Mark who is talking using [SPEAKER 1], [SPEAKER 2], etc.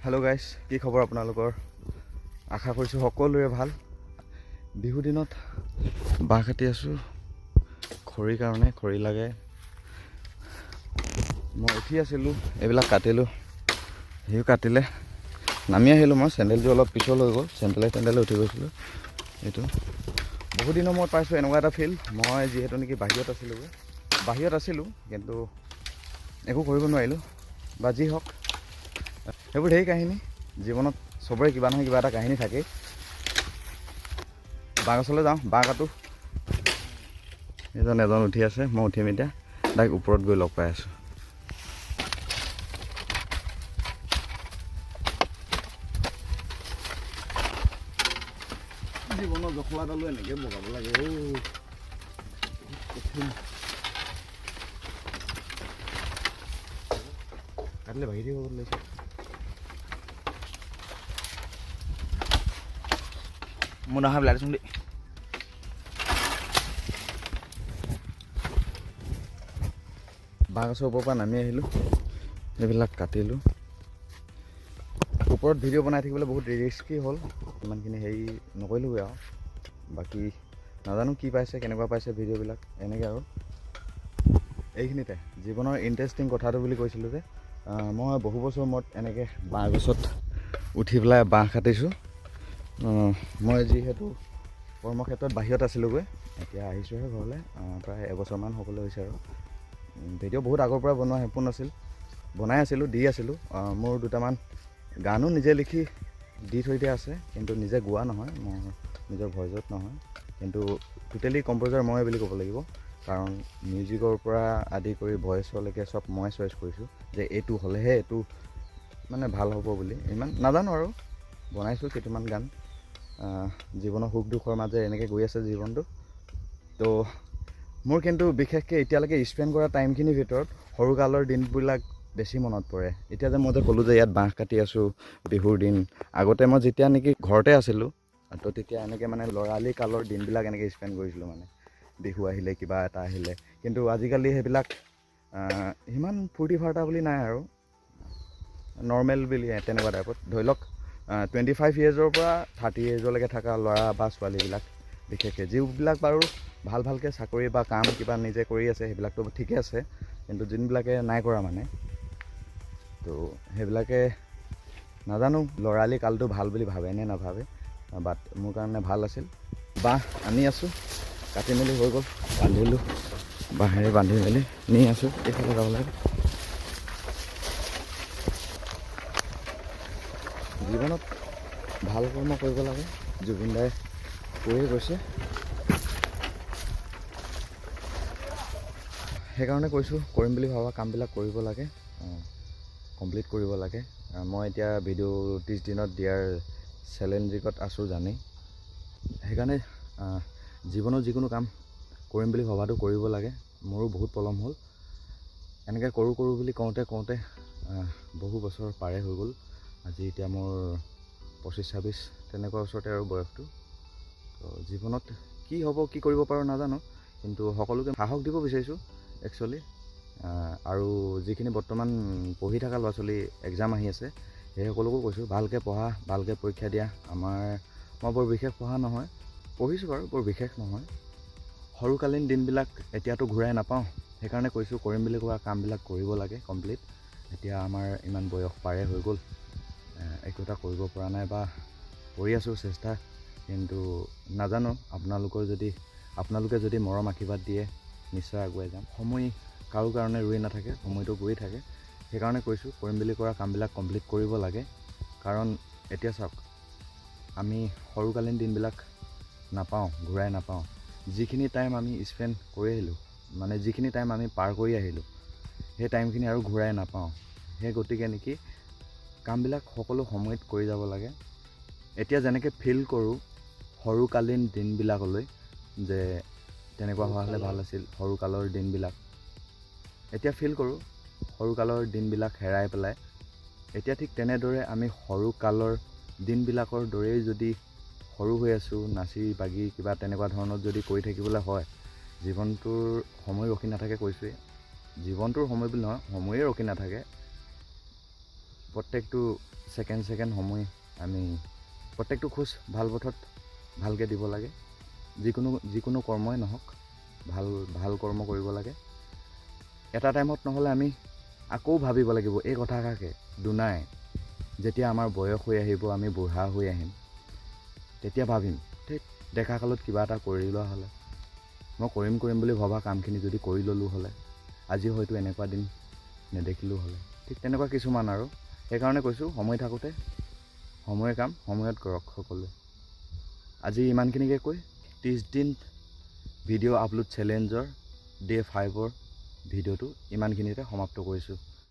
[SPEAKER 1] Hello guys কি খবৰ আপোনালোকৰ আশা কৰিছো সকলোৰে ভাল বিহু দিনত বাহ কাটি আছো খৰিৰ কাৰণে খৰি লাগে মই উঠি আছিলো এইবিলাক কাটিলো হিউ কাটিলে নামি আহিলো মই চেন্ডেলটো অলপ পিছল হৈ গ'ল চেন্ডেলে উঠি গৈছিলো এইটো বহু দিনৰ মূৰত পাইছো এনেকুৱা এটা ফিল মই যিহেতু নেকি বাহিৰত আছিলো কিন্তু একো কৰিব নোৱাৰিলো বা যি হওক এইবোৰ ঢেৰ কাহিনী জীৱনত সবৰে কিবা নহয় কিবা এটা কাহিনী থাকে বাঁহ গছলৈ যাওঁ বাঁহ কাটো এজন উঠি আছে মই উঠিম এতিয়া ডাইৰেক্ট ওপৰত গৈ লগ পাই আছোঁ জীৱনৰ জখলাডালো এনেকৈ বগাব লাগে কাটিলে বাহিৰ দিব লৈছে
[SPEAKER 2] Mau dah habis langsung dek.
[SPEAKER 1] বাঁহ গছৰ ওপৰৰ পৰা নামি আহিলোঁ এইবিলাক কাটিলোঁ ওপৰত ভিডিঅ' বনাই থাকিবলৈ বহুত ৰিস্কি হ'ল ইমানখিনি হেৰি নকৰিলোঁগৈ আৰু বাকী নাজানো কি পাইছে কেনেকুৱা পাইছে ভিডিঅ'বিলাক এনেকৈ আৰু এইখিনিতে জীৱনৰ ইণ্টাৰেষ্টিং কথাটো বুলি কৈছিলোঁ যে মই বহু বছৰ মূৰত এনেকৈ বাঁহ গছত উঠি পেলাই বাঁহ কাটিছোঁ মই যিহেতু কৰ্মক্ষেত্ৰত বাহিৰত আছিলোঁগৈ এতিয়া আহিছোঁহে ঘৰলৈ প্ৰায় এবছৰমান হ'বলৈ হৈছে আৰু ভিডিঅ' বহুত আগৰ পৰা বনোৱা হেঁপোন আছিল বনাই আছিলোঁ দি আছিলোঁ মোৰ দুটামান গানো নিজে লিখি দি থৈ দিয়া আছে কিন্তু নিজে গোৱা নহয় মোৰ নিজৰ ভইচত নহয় কিন্তু টোটেলি কম্প'জাৰ মই বুলি ক'ব লাগিব কাৰণ মিউজিকৰ পৰা আদি কৰি ভইচলৈকে চব মই চইচ কৰিছোঁ যে এইটো হ'লেহে এইটো মানে ভাল হ'ব বুলি ইমান নাজানো আৰু বনাইছোঁ কেইটামান গান জীৱনৰ সুখ দুখৰ মাজে এনেকৈ গৈ আছে জীৱনটো তো মোৰ কিন্তু বিশেষকৈ এতিয়ালৈকে স্পেণ্ড কৰা টাইমখিনিৰ ভিতৰত সৰুকালৰ দিনবিলাক বেছি মনত পৰে এতিয়া যে মই যে ক'লোঁ যে ইয়াত বাঁহ কাটি আছোঁ বিহুৰ দিন আগতে মই যেতিয়া নেকি ঘৰতে আছিলোঁ তো তেতিয়া এনেকৈ মানে ল'ৰালি কালৰ দিনবিলাক এনেকৈ স্পেণ্ড কৰিছিলোঁ মানে বিহু আহিলে কিবা এটা আহিলে কিন্তু আজিকালি সেইবিলাক সিমান ফূৰ্তি ফাৰ্তা বুলি নাই আৰু নৰ্মেল বুলি তেনেকুৱা টাইপত ধৰি লওক 25 ইয়েৰ্ছৰ পৰা 30 ইয়েৰ্ছলৈকে থকা ল'ৰা বা ছোৱালীবিলাক বিশেষকৈ যিবিলাক বাৰু ভালকৈ চাকৰি বা কাম কিবা নিজে কৰি আছে সেইবিলাকতো ঠিকে আছে কিন্তু যোনবিলাকে নাই কৰা মানে তো সেইবিলাকে নাজানো ল'ৰালি কালটো ভাল বুলি ভাবে নে নাভাবে বাট মোৰ কাৰণে ভাল আছিল বাঁহ আনি আছোঁ কাটি মেলি হৈ গ'ল বান্ধিলোঁ বাঁহেৰে বান্ধি মেলি নি আছোঁ এইফালে যাব লাগে জীৱনত ভাল কৰ্ম কৰিব লাগে জুবিন দাই কৈয়ে গৈছে সেইকাৰণে কৈছোঁ কৰিম বুলি ভাবা কামবিলাক কৰিব লাগে কমপ্লিট কৰিব লাগে মই এতিয়া ভিডিঅ' 30 দিনত দিয়াৰ চেলেঞ্জিঙত আছোঁ জানেই সেইকাৰণে জীৱনৰ যিকোনো কাম কৰিম বুলি ভবাটো কৰিব লাগে মোৰো বহুত পলম হ'ল এনেকৈ কৰোঁ বুলি কওঁতে বহু বছৰ পাৰে হৈ গ'ল আজি এতিয়া মোৰ 25-26 তেনেকুৱা ওচৰতে আৰু বয়সটো তো জীৱনত কি হ'ব কি কৰিব পাৰোঁ নাজানো কিন্তু সকলোকে সাহস দিব বিচাৰিছোঁ একচুৱেলি আৰু যিখিনি বৰ্তমান পঢ়ি থকা ল'ৰা ছোৱালী এক্সাম আহি আছে সেই সকলোকো কৈছোঁ ভালকৈ পঢ়া ভালকৈ পৰীক্ষা দিয়া মই বৰ বিশেষ পঢ়া নহয় পঢ়িছোঁ বাৰু বৰ বিশেষ নহয় সৰুকালীন দিনবিলাক এতিয়াতো ঘূৰাই নাপাওঁ সেইকাৰণে কৈছোঁ কৰিম বুলি কোৱা কামবিলাক কৰিব লাগে কমপ্লিট এতিয়া আমাৰ ইমান বয়স পাৰে হৈ গ'ল একো এটা কৰিব পৰা নাই বা কৰি আছোঁ চেষ্টা কিন্তু নাজানো আপোনালোকে যদি মৰম আশীৰ্বাদ দিয়ে নিশ্চয় আগুৱাই যাম সময় কাৰো কাৰণে ৰৈ নাথাকে সময়টো গৈ থাকে সেইকাৰণে কৈছোঁ কৰিম বুলি কৰা কামবিলাক কমপ্লিট কৰিব লাগে কাৰণ এতিয়া চাওক আমি সৰুকালীন দিনবিলাক নাপাওঁ ঘূৰাই নাপাওঁ যিখিনি টাইম আমি স্পেণ্ড কৰি আহিলোঁ মানে যিখিনি টাইম আমি পাৰ কৰি আহিলোঁ সেই টাইমখিনি আৰু ঘূৰাই নাপাওঁ সেই গতিকে নেকি কামবিলাক সকলো সময়ত কৰি যাব লাগে এতিয়া যেনেকৈ ফিল কৰোঁ সৰুকালীন দিনবিলাকলৈ যে তেনেকুৱা হোৱা হ'লে ভাল আছিল সৰুকালৰ দিনবিলাক এতিয়া ফিল কৰোঁ সৰুকালৰ দিনবিলাক হেৰাই পেলাই এতিয়া ঠিক তেনেদৰে আমি সৰুকালৰ দিনবিলাকৰ দৰেই যদি সৰু হৈ আছোঁ নাচি বাগি কিবা তেনেকুৱা ধৰণৰ যদি কৰি থাকিবলৈ হয় জীৱনটোৰ সময় ৰখি নাথাকে কৈছোঁৱে জীৱনটোৰ সময় বুলি নহয় সময়ে ৰখি নাথাকে প্ৰত্যেকটো ছেকেণ্ড সময় আমি প্ৰত্যেকটো খোজ ভাল পথত ভালকৈ দিব লাগে। যিকোনো কৰ্মই নহওক ভাল কৰ্ম কৰিব লাগে। এটা টাইমত নহ'লে আমি আকৌ ভাবিব লাগিব এই কথাষাৰকে দুনাই যেতিয়া আমাৰ বয়স হৈ আহিব, আমি বুঢ়া হৈ আহিম, তেতিয়া ভাবিম ঠিক ডেকা কালত কিবা এটা কৰি লোৱা হ'লে, মই কৰিম বুলি ভবা কামখিনি যদি কৰি ল'লোঁ হ'লে, আজি হয়তো এনেকুৱা দিন নেদেখিলোঁ হ'লে। ঠিক তেনেকুৱা কিছুমান আৰু সেইকাৰণে কৈছোঁ সময় থাকোঁতে সময় কাম সময়ত কৰক সকলোৱে। আজি ইমানখিনিকে কৈ 30 দিন ভিডিঅ' আপলোড চেলেঞ্জৰ ডে 5ৰ ভিডিঅ'টো ইমানখিনিতে সমাপ্ত কৰিছোঁ।